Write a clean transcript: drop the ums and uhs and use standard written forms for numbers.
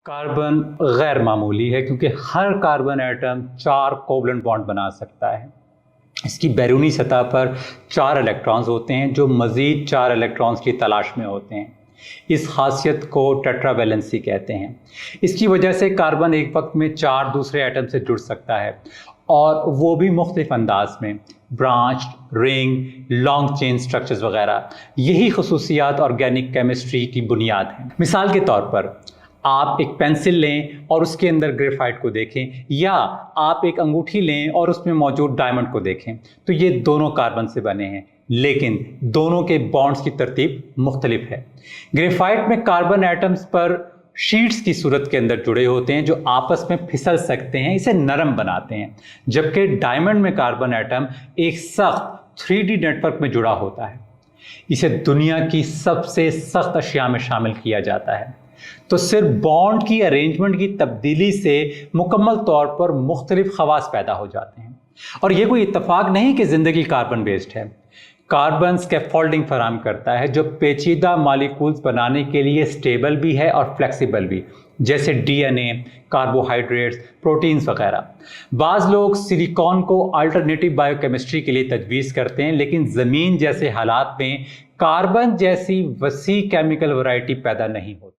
Carbon गैर मामूली है क्योंकि हर कार्बन एटम 4 कोवलेंट बॉन्ड बना सकता है। इसकी बैरूनी सतह पर 4 इलेक्ट्रॉन्स होते हैं जो मज़ीद 4 इलेक्ट्रॉन्स की तलाश में होते हैं। इस खासियत को टेट्रावैलेंसी कहते हैं। इसकी वजह से कार्बन एक वक्त में 4 दूसरे एटम से जुड़ सकता है और वो भी मुख्तलिफ अंदाज में, branch, ring, long chain structures वगैरह। यही खसूसियात ऑर्गेनिक केमिस्ट्री की बुनियाद हैं। मिसाल के तौर पर आप एक पेंसिल लें और उसके अंदर ग्रेफाइट को देखें, या आप एक अंगूठी लें और उसमें मौजूद डायमंड को देखें, तो ये दोनों कार्बन से बने हैं, लेकिन दोनों के बॉन्ड्स की तरतीब मुख्तलिफ है। ग्रेफाइट में कार्बन एटम्स पर शीट्स की सूरत के अंदर जुड़े होते हैं जो आपस में फिसल सकते हैं, इसे नरम बनाते हैं, जबकि डायमंड में कार्बन एटम एक सख्त 3D नेटवर्क में जुड़ा होता है। इसे दुनिया की सबसे सख्त अशिया में शामिल किया जाता है। तो सिर्फ बॉन्ड की अरेंजमेंट की तब्दीली से मुकम्मल तौर पर मुख्तलिफ खवास पैदा हो जाते हैं। और यह कोई इत्तफाक नहीं कि ज़िंदगी कार्बन बेस्ड है। कार्बन स्कैफोल्डिंग फराहम करता है जो पेचीदा मॉलिक्यूल्स बनाने के लिए स्टेबल भी है और फ्लेक्सिबल भी, जैसे DNA, कार्बोहाइड्रेट्स, प्रोटीन्स वगैरह। बाज़ लोग सिलिकॉन को अल्टरनेटिव बायोकेमिस्ट्री के लिए तजवीज़ करते हैं, लेकिन ज़मीन जैसे हालात में कार्बन जैसी वसी केमिकल वैरायटी पैदा नहीं होती।